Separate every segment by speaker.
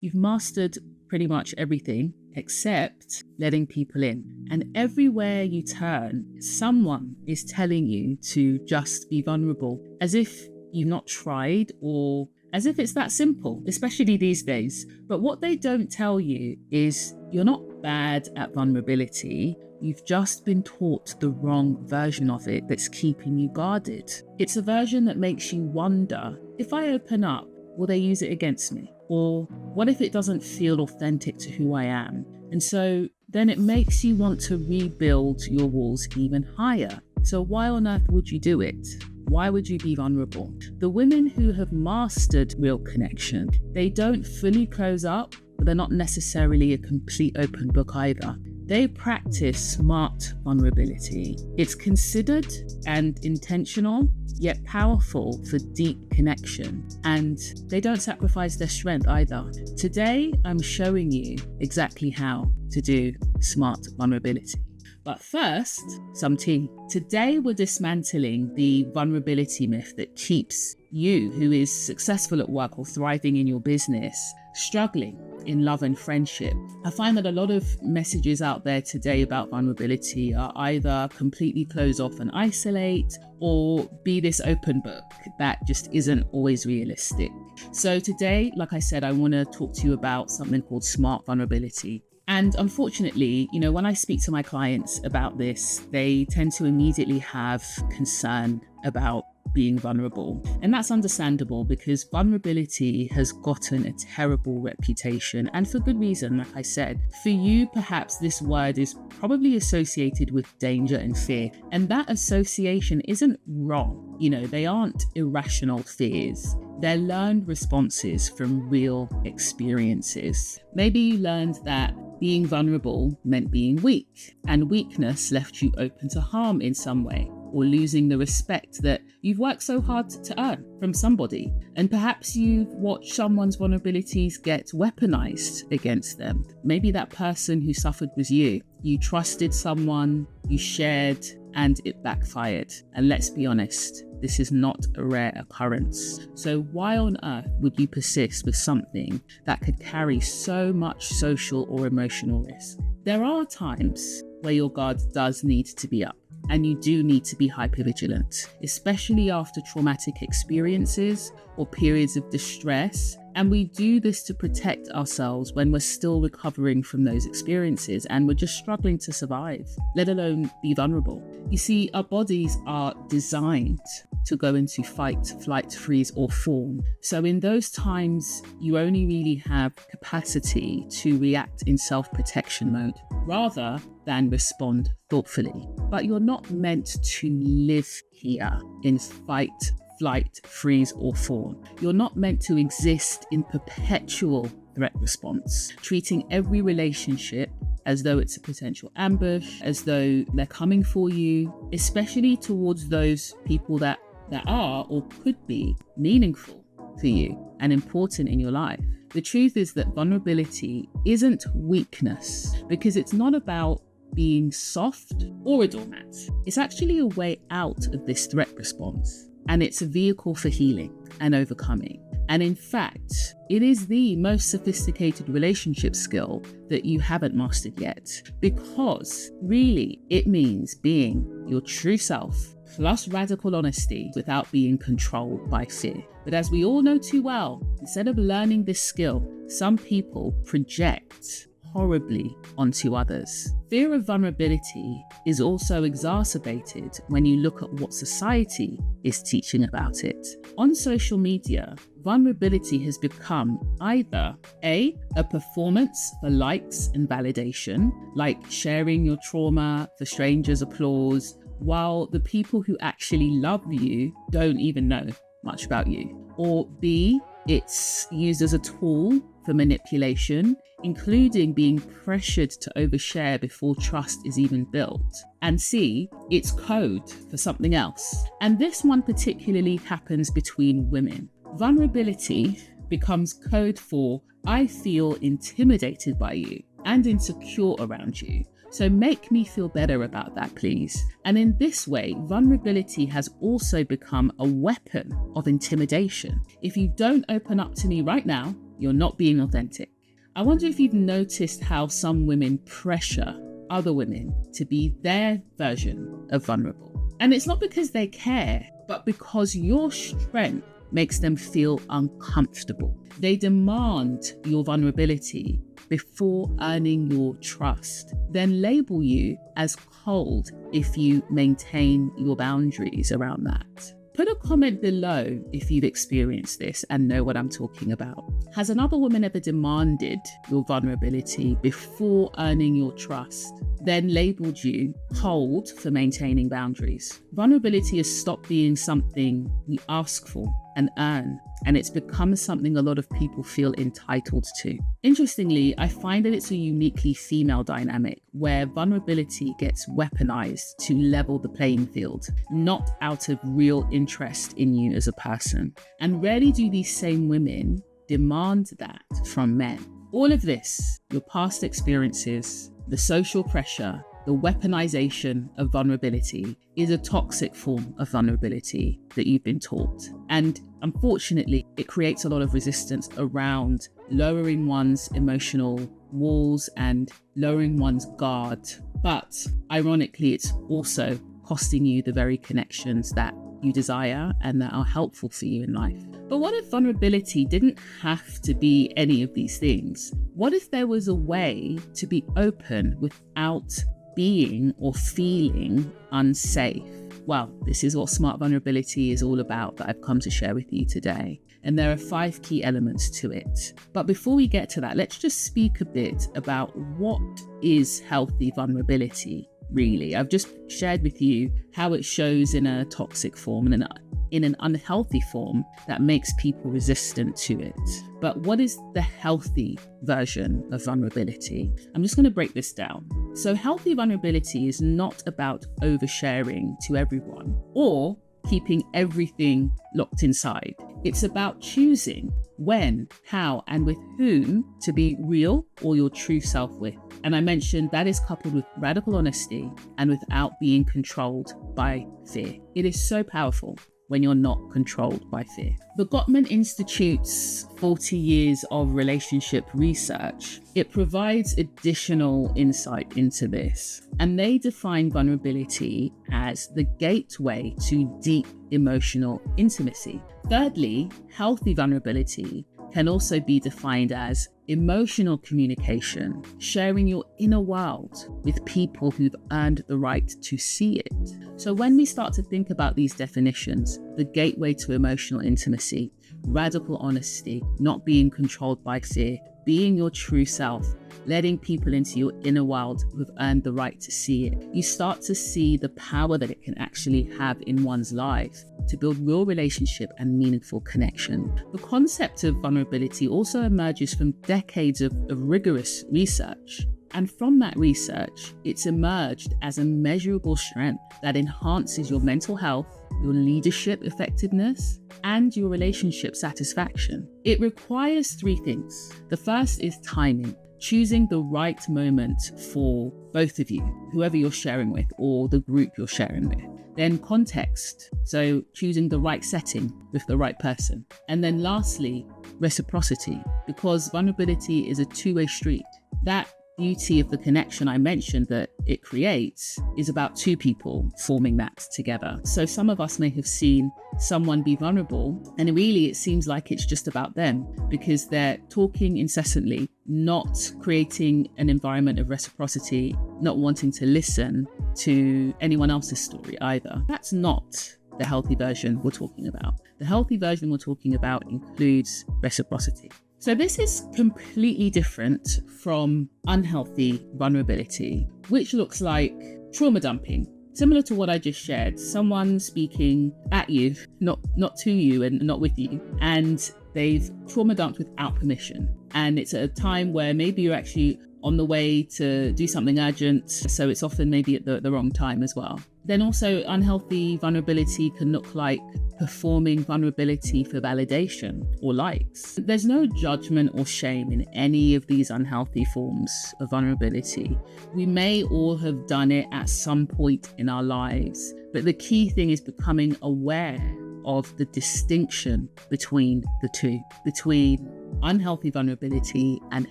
Speaker 1: You've mastered pretty much everything except letting people in. And everywhere you turn, someone is telling you to just be vulnerable, as if you've not tried or as if it's that simple, especially these days. But what they don't tell you is you're not bad at vulnerability. You've just been taught the wrong version of it that's keeping you guarded. It's a version that makes you wonder, if I open up, will they use it against me? Or what if it doesn't feel authentic to who I am? And so then it makes you want to rebuild your walls even higher. So why on earth would you do it? Why would you be vulnerable? The women who have mastered real connection, they don't fully close up, but they're not necessarily a complete open book either. They practice smart vulnerability. It's considered and intentional, yet powerful for deep connection. And they don't sacrifice their strength either. Today, I'm showing you exactly how to do smart vulnerability. But first, some tea. Today, we're dismantling the vulnerability myth that keeps you, who is successful at work or thriving in your business, struggling in love and friendship. I find that a lot of messages out there today about vulnerability are either completely close off and isolate, or be this open book that just isn't always realistic. So today, like I said, I want to talk to you about something called smart vulnerability. And unfortunately, when I speak to my clients about this, they tend to immediately have concern about being vulnerable. And that's understandable because vulnerability has gotten a terrible reputation, and for good reason. Like I said, for you, perhaps this word is probably associated with danger and fear. And that association isn't wrong. They aren't irrational fears. They're learned responses from real experiences. Maybe you learned that being vulnerable meant being weak, and weakness left you open to harm in some way, or losing the respect that you've worked so hard to earn from somebody. And perhaps you've watched someone's vulnerabilities get weaponized against them. Maybe that person who suffered was you. You trusted someone, you shared, and it backfired. And let's be honest, this is not a rare occurrence. So why on earth would you persist with something that could carry so much social or emotional risk? There are times where your guard does need to be up, and you do need to be hypervigilant, especially after traumatic experiences or periods of distress. And we do this to protect ourselves when we're still recovering from those experiences and we're just struggling to survive, let alone be vulnerable. You see, our bodies are designed to go into fight, flight, freeze, or fawn. So in those times, you only really have capacity to react in self-protection mode rather than respond thoughtfully. But you're not meant to live here in fight, flight, freeze, or fawn. You're not meant to exist in perpetual threat response, treating every relationship as though it's a potential ambush, as though they're coming for you, especially towards those people that are or could be meaningful for you and important in your life. The truth is that vulnerability isn't weakness, because it's not about being soft or a doormat. It's actually a way out of this threat response. And it's a vehicle for healing and overcoming. And in fact, it is the most sophisticated relationship skill that you haven't mastered yet, because really it means being your true self plus radical honesty without being controlled by fear. But as we all know too well, instead of learning this skill, some people project horribly onto others. Fear of vulnerability is also exacerbated when you look at what society is teaching about it. On social media, vulnerability has become either a performance for likes and validation, like sharing your trauma for strangers' applause, while the people who actually love you don't even know much about you. Or B, it's used as a tool for manipulation, including being pressured to overshare before trust is even built. And C, it's code for something else. And this one particularly happens between women. Vulnerability becomes code for, I feel intimidated by you and insecure around you. So make me feel better about that, please. And in this way, vulnerability has also become a weapon of intimidation. If you don't open up to me right now, you're not being authentic. I wonder if you've noticed how some women pressure other women to be their version of vulnerable. And it's not because they care, but because your strength makes them feel uncomfortable. They demand your vulnerability before earning your trust, then label you as cold if you maintain your boundaries around that. Put a comment below if you've experienced this and know what I'm talking about. Has another woman ever demanded your vulnerability before earning your trust, then labeled you cold for maintaining boundaries? Vulnerability has stopped being something we ask for and earn, and it's become something a lot of people feel entitled to. Interestingly, I find that it's a uniquely female dynamic where vulnerability gets weaponized to level the playing field, not out of real interest in you as a person. And rarely do these same women demand that from men. All of this, your past experiences, the social pressure, the weaponization of vulnerability, is a toxic form of vulnerability that you've been taught. And unfortunately, it creates a lot of resistance around lowering one's emotional walls and lowering one's guard. But ironically, it's also costing you the very connections that you desire and that are helpful for you in life. But what if vulnerability didn't have to be any of these things? What if there was a way to be open without being or feeling unsafe? Well, this is what smart vulnerability is all about that I've come to share with you today. And there are 5 key elements to it. But before we get to that, let's just speak a bit about what is healthy vulnerability, really. I've just shared with you how it shows in a toxic form and in an unhealthy form that makes people resistant to it. But what is the healthy version of vulnerability? I'm just going to break this down. So healthy vulnerability is not about oversharing to everyone or keeping everything locked inside. It's about choosing when, how, and with whom to be real or your true self with. And I mentioned that is coupled with radical honesty and without being controlled by fear. It is so powerful when you're not controlled by fear. The Gottman Institute's 40 years of relationship research, it provides additional insight into this. And they define vulnerability as the gateway to deep emotional intimacy. Thirdly, healthy vulnerability can also be defined as emotional communication, sharing your inner world with people who've earned the right to see it. So when we start to think about these definitions, the gateway to emotional intimacy, radical honesty, not being controlled by fear, being your true self, letting people into your inner world who've earned the right to see it, you start to see the power that it can actually have in one's life to build real relationship and meaningful connection. The concept of vulnerability also emerges from decades of rigorous research. And from that research, it's emerged as a measurable strength that enhances your mental health, your leadership effectiveness, and your relationship satisfaction. It requires 3 things. The first is timing. Choosing the right moment for both of you, whoever you're sharing with or the group you're sharing with. Then context, so choosing the right setting with the right person. And then lastly, reciprocity, because vulnerability is a two-way street. That beauty of the connection I mentioned that it creates is about 2 people forming that together. So some of us may have seen someone be vulnerable, and really it seems like it's just about them because they're talking incessantly, not creating an environment of reciprocity, not wanting to listen to anyone else's story either. That's not the healthy version we're talking about. The healthy version we're talking about includes reciprocity. So this is completely different from unhealthy vulnerability, which looks like trauma dumping. Similar to what I just shared, someone speaking at you, not to you and not with you, and they've trauma dumped without permission. And it's at a time where maybe you're actually on the way to do something urgent, so it's often maybe at the wrong time as well. Then also unhealthy vulnerability can look like performing vulnerability for validation or likes. There's no judgment or shame in any of these unhealthy forms of vulnerability. We may all have done it at some point in our lives, but the key thing is becoming aware of the distinction between the two, between unhealthy vulnerability and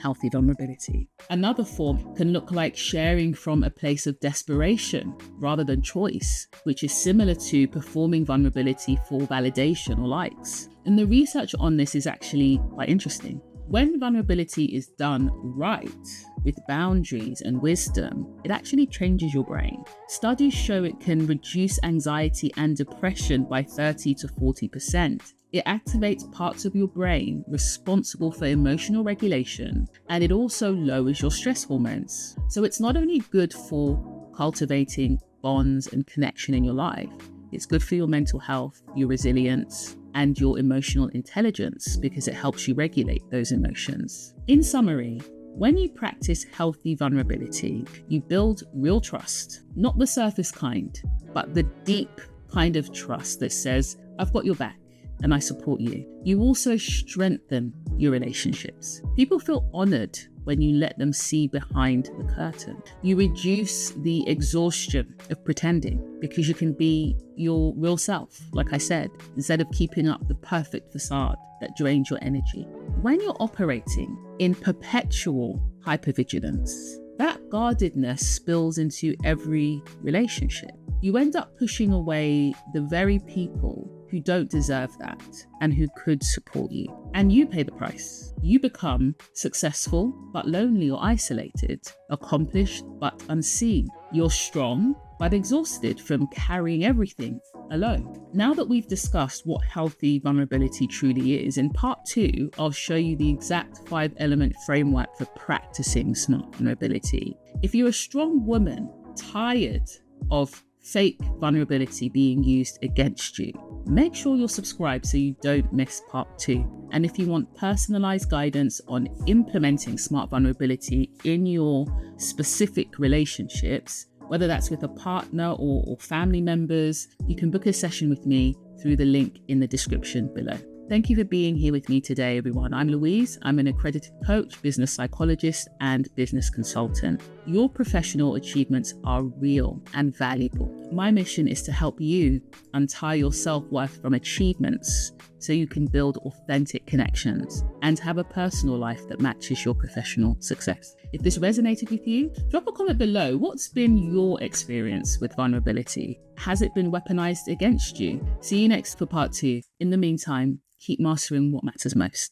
Speaker 1: healthy vulnerability. Another form can look like sharing from a place of desperation rather than choice, which is similar to performing vulnerability for validation or likes. And the research on this is actually quite interesting. When vulnerability is done right, with boundaries and wisdom, it actually changes your brain. Studies show it can reduce anxiety and depression by 30 to 40%. It activates parts of your brain responsible for emotional regulation, and it also lowers your stress hormones. So it's not only good for cultivating bonds and connection in your life, it's good for your mental health, your resilience, and your emotional intelligence because it helps you regulate those emotions. In summary, when you practice healthy vulnerability, you build real trust, not the surface kind, but the deep kind of trust that says, I've got your back and I support you. You also strengthen your relationships. People feel honored when you let them see behind the curtain. You reduce the exhaustion of pretending because you can be your real self, like I said, instead of keeping up the perfect facade that drains your energy. When you're operating in perpetual hypervigilance, that guardedness spills into every relationship. You end up pushing away the very people who don't deserve that and who could support you. And you pay the price. You become successful but lonely or isolated, accomplished but unseen. You're strong but exhausted from carrying everything alone. Now that we've discussed what healthy vulnerability truly is, in part 2, I'll show you the exact 5-element framework for practicing smart vulnerability. If you're a strong woman tired of fake vulnerability being used against you, make sure you're subscribed so you don't miss part 2. And if you want personalized guidance on implementing smart vulnerability in your specific relationships, whether that's with a partner or family members, you can book a session with me through the link in the description below. Thank you for being here with me today, everyone. I'm Louise. I'm an accredited coach, business psychologist, and business consultant. Your professional achievements are real and valuable. My mission is to help you untie your self-worth from achievements so you can build authentic connections and have a personal life that matches your professional success. If this resonated with you, drop a comment below. What's been your experience with vulnerability? Has it been weaponized against you? See you next for part 2. In the meantime, keep mastering what matters most.